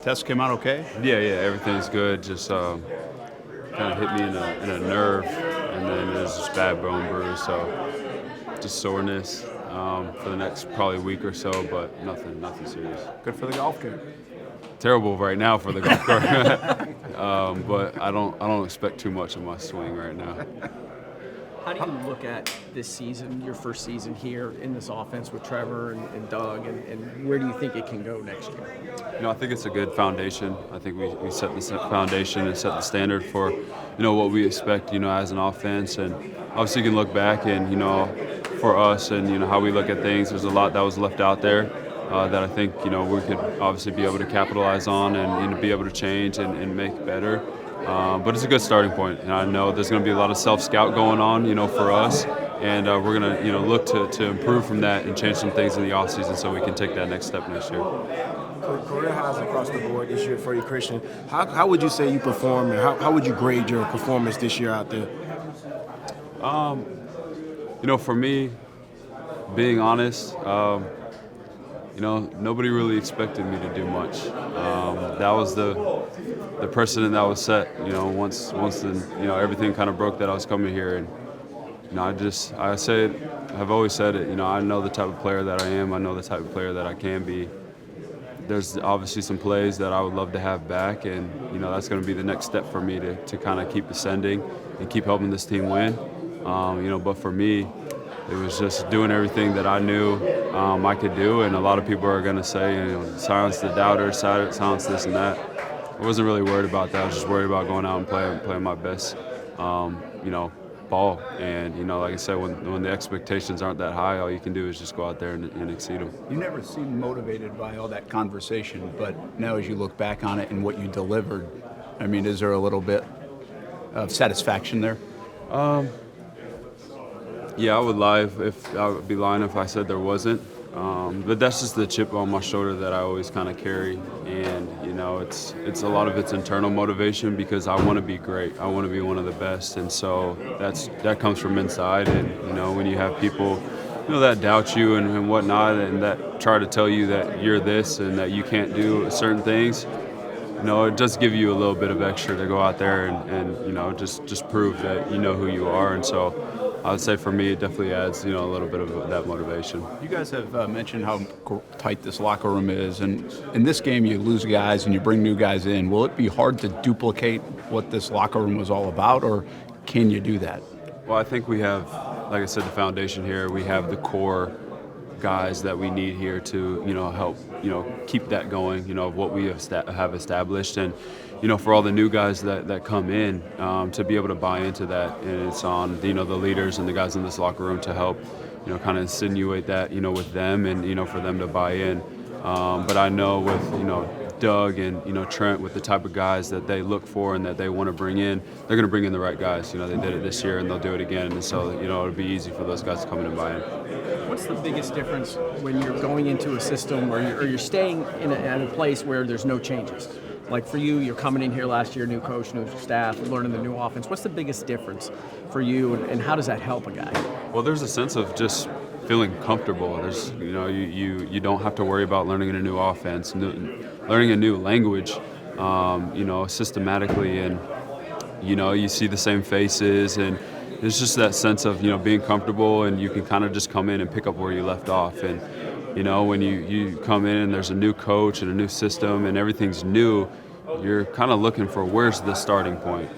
Test came out okay? Yeah, everything's good. Just kind of hit me in a nerve, and then there's this bad bone bruise, so just soreness for the next probably week or so, but nothing serious. Good for the golf game. Terrible right now for the golf cart, but I don't expect too much of my swing right now. How do you look at this season, your first season here in this offense with Trevor and Doug, and where do you think it can go next year? I think it's a good foundation. I think we set the foundation and set the standard for, what we expect, as an offense. And obviously you can look back and, for us and, how we look at things, there's a lot that was left out there that I think, we could obviously be able to capitalize on and be able to change and make better. But it's a good starting point, and I know there's going to be a lot of self-scout going on, for us, and we're going to, look to improve from that and change some things in the offseason so we can take that next step next year. Career highs across the board this year for you, Christian. How would you say you performed, and how would you grade your performance this year out there? For me, being honest, nobody really expected me to do much. That was the precedent that was set. Once everything kind of broke that I was coming here, and I've always said it. I know the type of player that I am. I know the type of player that I can be. There's obviously some plays that I would love to have back, and that's going to be the next step for me to kind of keep ascending and keep helping this team win. But for me, it was just doing everything that I knew I could do, and a lot of people are going to say, silence the doubters, silence this and that. I wasn't really worried about that. I was just worried about going out and playing my best, ball. And like I said, when the expectations aren't that high, all you can do is just go out there and exceed them. You never seemed motivated by all that conversation, but now as you look back on it and what you delivered, is there a little bit of satisfaction there? Yeah, I would be lying if I said there wasn't. But that's just the chip on my shoulder that I always kind of carry, and it's a lot of it's internal motivation because I want to be great. I want to be one of the best, and so that comes from inside. And when you have people that doubt you and whatnot, and that try to tell you that you're this and that you can't do certain things, it does give you a little bit of extra to go out there and just prove that you know who you are. And so I would say for me, it definitely adds, a little bit of that motivation. You guys have mentioned how tight this locker room is, and in this game you lose guys and you bring new guys in. Will it be hard to duplicate what this locker room was all about, or can you do that? Well, I think we have, like I said, the foundation here. We have the core guys that we need here to, help, keep that going, of what we have established. And, for all the new guys that come in, to be able to buy into that. And it's on, the leaders and the guys in this locker room to help, kind of insinuate that, with them and, for them to buy in. But I know with, Doug and, Trent, with the type of guys that they look for and that they want to bring in, they're going to bring in the right guys. They did it this year and they'll do it again. And so, it'll be easy for those guys to come in and buy in. What's the biggest difference when you're going into a system or you're staying in a place where there's no changes? Like for you, you're coming in here last year, new coach, new staff, learning the new offense. What's the biggest difference for you, and how does that help a guy? Well, there's a sense of just feeling comfortable. There's, you don't have to worry about learning a new offense, learning a new language, systematically, and you see the same faces, and it's just that sense of being comfortable, and you can kind of just come in and pick up where you left off. And when you come in and there's a new coach and a new system and everything's new, you're kind of looking for where's the starting point.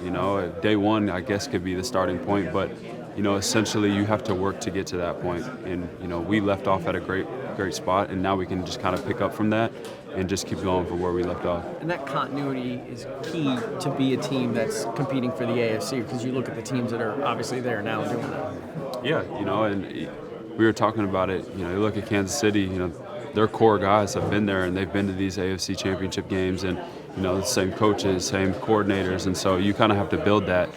Day one, I guess, could be the starting point, but essentially you have to work to get to that point. And we left off at a great spot, and now we can just kind of pick up from that and just keep going from where we left off. And that continuity is key to be a team that's competing for the AFC, because you look at the teams that are obviously there now doing that. Yeah, and we were talking about it. You look at Kansas City. Their core guys have been there and they've been to these AFC Championship games, and the same coaches, same coordinators, and so you kind of have to build that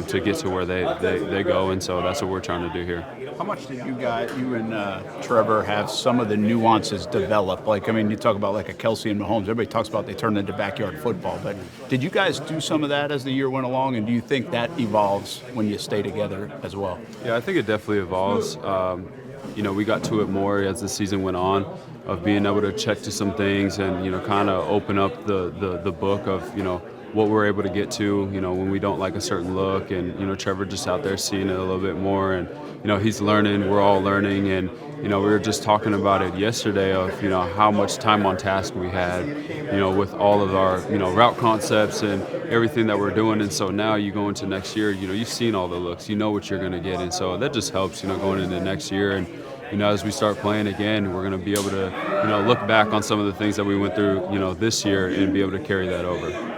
to get to where they go, and so that's what we're trying to do here. How much did you and Trevor have some of the nuances develop? You talk about like a Kelsey and Mahomes. Everybody talks about they turned into backyard football, but did you guys do some of that as the year went along, and do you think that evolves when you stay together as well? Yeah, I think it definitely evolves. We got to it more as the season went on. of being able to check to some things and, kind of open up the book of, what we're able to get to, when we don't like a certain look. And, Trevor just out there seeing it a little bit more. And, he's learning, we're all learning. And, we were just talking about it yesterday of, how much time on task we had, with all of our, route concepts and everything that we're doing. And so now you go into next year, you've seen all the looks, you know what you're going to get. And so that just helps, going into next year. And, as we start playing again, we're going to be able to, look back on some of the things that we went through, this year and be able to carry that over.